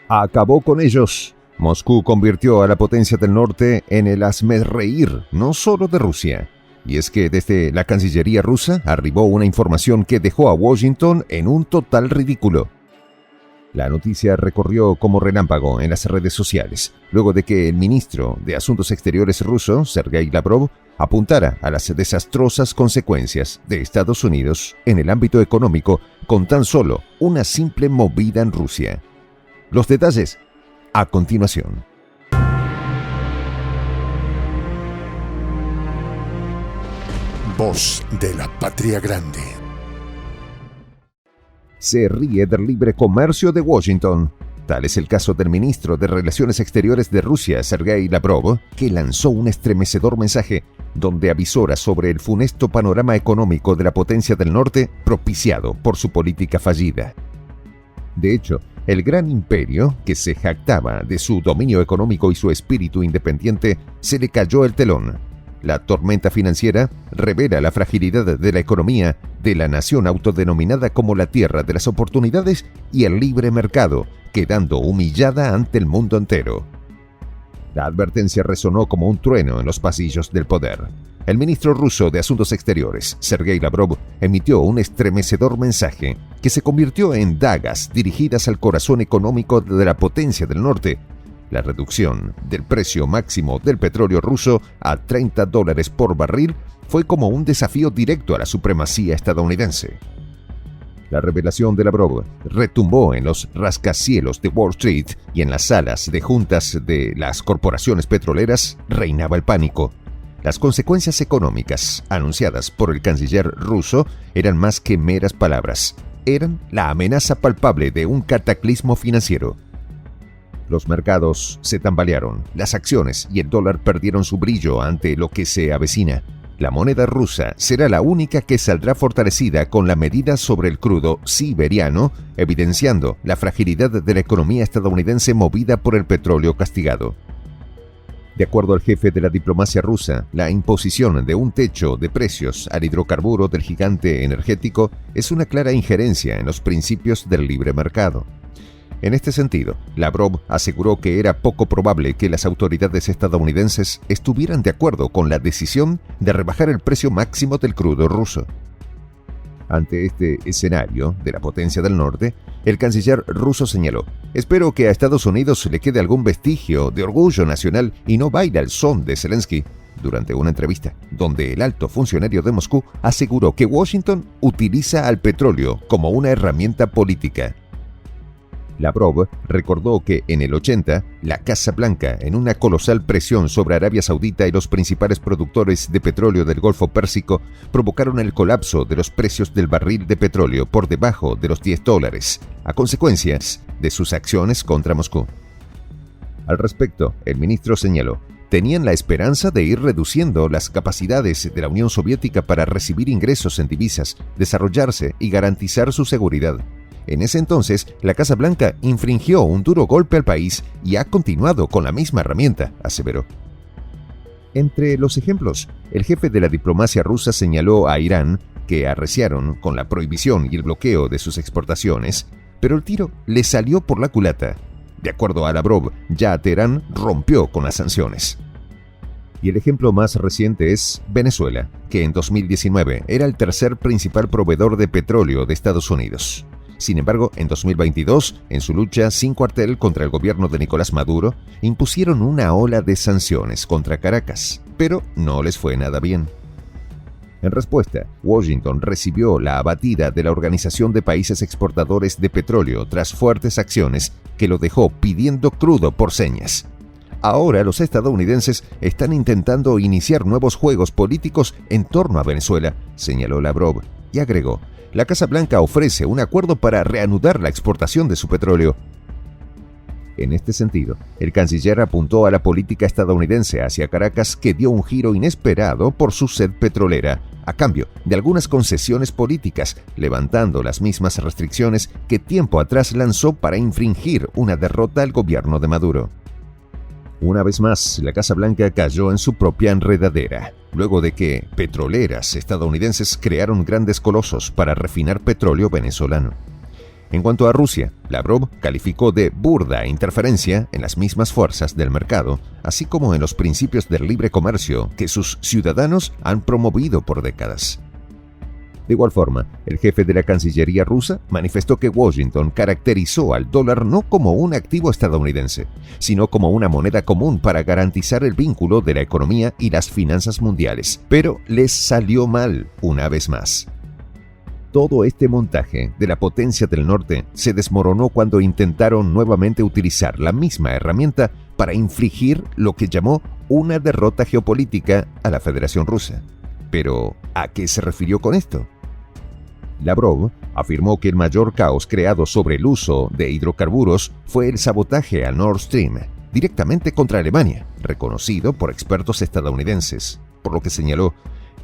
Acabó con ellos. Moscú convirtió a la potencia del norte en el hazmerreír, no solo de Rusia. Y es que desde la Cancillería rusa arribó una información que dejó a Washington en un total ridículo. La noticia recorrió como relámpago en las redes sociales, luego de que el ministro de Asuntos Exteriores ruso, Sergei Lavrov, apuntara a las desastrosas consecuencias de Estados Unidos en el ámbito económico con tan solo una simple movida en Rusia. Los detalles a continuación. Voz de la Patria Grande. Se ríe del libre comercio de Washington. Tal es el caso del ministro de Relaciones Exteriores de Rusia, Sergei Lavrov, que lanzó un estremecedor mensaje donde avisora sobre el funesto panorama económico de la potencia del norte propiciado por su política fallida. De hecho, el gran imperio, que se jactaba de su dominio económico y su espíritu independiente, se le cayó el telón. La tormenta financiera revela la fragilidad de la economía de la nación autodenominada como la tierra de las oportunidades y el libre mercado, quedando humillada ante el mundo entero. La advertencia resonó como un trueno en los pasillos del poder. El ministro ruso de Asuntos Exteriores, Sergei Lavrov, emitió un estremecedor mensaje que se convirtió en dagas dirigidas al corazón económico de la potencia del norte. La reducción del precio máximo del petróleo ruso a $30 por barril fue como un desafío directo a la supremacía estadounidense. La revelación de Lavrov retumbó en los rascacielos de Wall Street y en las salas de juntas de las corporaciones petroleras reinaba el pánico. Las consecuencias económicas anunciadas por el canciller ruso eran más que meras palabras. Eran la amenaza palpable de un cataclismo financiero. Los mercados se tambalearon, las acciones y el dólar perdieron su brillo ante lo que se avecina. La moneda rusa será la única que saldrá fortalecida con la medida sobre el crudo siberiano, evidenciando la fragilidad de la economía estadounidense movida por el petróleo castigado. De acuerdo al jefe de la diplomacia rusa, la imposición de un techo de precios al hidrocarburo del gigante energético es una clara injerencia en los principios del libre mercado. En este sentido, Lavrov aseguró que era poco probable que las autoridades estadounidenses estuvieran de acuerdo con la decisión de rebajar el precio máximo del crudo ruso. Ante este escenario de la potencia del norte, el canciller ruso señaló: «Espero que a Estados Unidos le quede algún vestigio de orgullo nacional y no baile al son de Zelensky», durante una entrevista donde el alto funcionario de Moscú aseguró que Washington utiliza al petróleo como una herramienta política. Lavrov recordó que en el 80, la Casa Blanca, en una colosal presión sobre Arabia Saudita y los principales productores de petróleo del Golfo Pérsico, provocaron el colapso de los precios del barril de petróleo por debajo de los $10, a consecuencias de sus acciones contra Moscú. Al respecto, el ministro señaló: «Tenían la esperanza de ir reduciendo las capacidades de la Unión Soviética para recibir ingresos en divisas, desarrollarse y garantizar su seguridad. En ese entonces, la Casa Blanca infringió un duro golpe al país y ha continuado con la misma herramienta», aseveró. Entre los ejemplos, el jefe de la diplomacia rusa señaló a Irán, que arreciaron con la prohibición y el bloqueo de sus exportaciones, pero el tiro le salió por la culata. De acuerdo a Lavrov, ya Teherán rompió con las sanciones. Y el ejemplo más reciente es Venezuela, que en 2019 era el tercer principal proveedor de petróleo de Estados Unidos. Sin embargo, en 2022, en su lucha sin cuartel contra el gobierno de Nicolás Maduro, impusieron una ola de sanciones contra Caracas, pero no les fue nada bien. En respuesta, Washington recibió la abatida de la Organización de Países Exportadores de Petróleo tras fuertes acciones que lo dejó pidiendo crudo por señas. Ahora los estadounidenses están intentando iniciar nuevos juegos políticos en torno a Venezuela, señaló Lavrov, y agregó: «La Casa Blanca ofrece un acuerdo para reanudar la exportación de su petróleo». En este sentido, el canciller apuntó a la política estadounidense hacia Caracas, que dio un giro inesperado por su sed petrolera, a cambio de algunas concesiones políticas, levantando las mismas restricciones que tiempo atrás lanzó para infringir una derrota al gobierno de Maduro. Una vez más, la Casa Blanca cayó en su propia enredadera, luego de que petroleras estadounidenses crearon grandes colosos para refinar petróleo venezolano. En cuanto a Rusia, Lavrov calificó de burda interferencia en las mismas fuerzas del mercado, así como en los principios del libre comercio que sus ciudadanos han promovido por décadas. De igual forma, el jefe de la Cancillería rusa manifestó que Washington caracterizó al dólar no como un activo estadounidense, sino como una moneda común para garantizar el vínculo de la economía y las finanzas mundiales, pero les salió mal una vez más. Todo este montaje de la potencia del norte se desmoronó cuando intentaron nuevamente utilizar la misma herramienta para infligir lo que llamó una derrota geopolítica a la Federación Rusa. Pero, ¿a qué se refirió con esto? Lavrov afirmó que el mayor caos creado sobre el uso de hidrocarburos fue el sabotaje a Nord Stream, directamente contra Alemania, reconocido por expertos estadounidenses, por lo que señaló: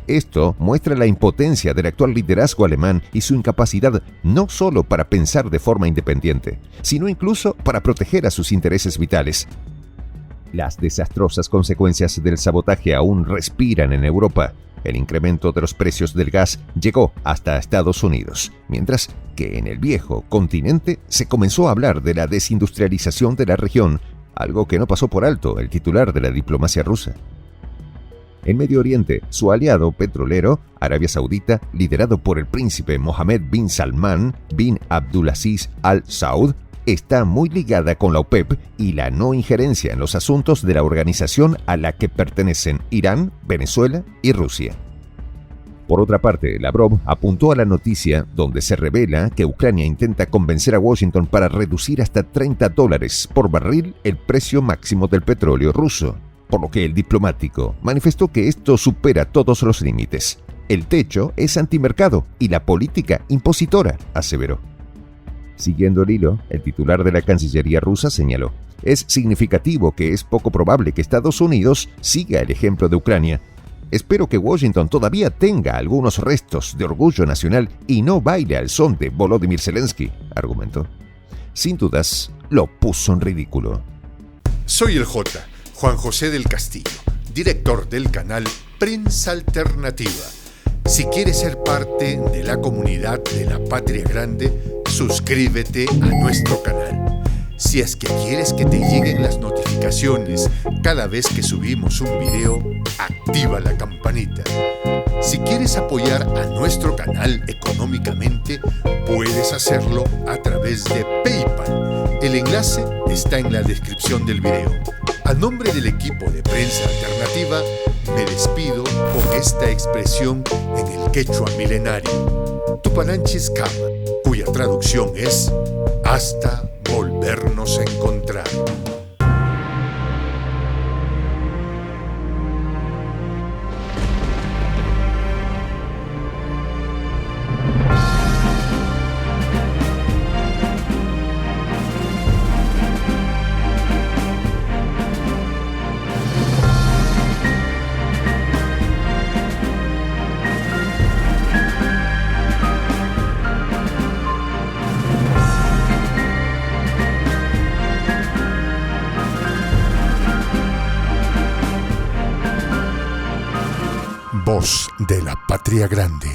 esto muestra la impotencia del actual liderazgo alemán y su incapacidad no solo para pensar de forma independiente, sino incluso para proteger a sus intereses vitales. Las desastrosas consecuencias del sabotaje aún respiran en Europa. El incremento de los precios del gas llegó hasta Estados Unidos, mientras que en el viejo continente se comenzó a hablar de la desindustrialización de la región, algo que no pasó por alto el titular de la diplomacia rusa. En Medio Oriente, su aliado petrolero, Arabia Saudita, liderado por el príncipe Mohammed bin Salman bin Abdulaziz Al Saud, está muy ligada con la OPEP y la no injerencia en los asuntos de la organización a la que pertenecen Irán, Venezuela y Rusia. Por otra parte, Lavrov apuntó a la noticia donde se revela que Ucrania intenta convencer a Washington para reducir hasta $30 por barril el precio máximo del petróleo ruso, por lo que el diplomático manifestó que esto supera todos los límites. El techo es antimercado y la política impositora, aseveró. Siguiendo el hilo, el titular de la Cancillería rusa señaló: es significativo que es poco probable que Estados Unidos siga el ejemplo de Ucrania. Espero que Washington todavía tenga algunos restos de orgullo nacional y no baile al son de Volodymyr Zelensky, argumentó. Sin dudas, lo puso en ridículo. Soy el J, Juan José del Castillo, director del canal Prensa Alternativa. Si quieres ser parte de la comunidad de la Patria Grande, suscríbete a nuestro canal. Si es que quieres que te lleguen las notificaciones cada vez que subimos un video, activa la campanita. Si quieres apoyar a nuestro canal económicamente, puedes hacerlo a través de PayPal. El enlace está en la descripción del video. A nombre del equipo de Prensa Alternativa, me despido con esta expresión en el quechua milenario, Tupananchis Kama, cuya traducción es hasta volvernos a encontrar. Voz de la Patria Grande.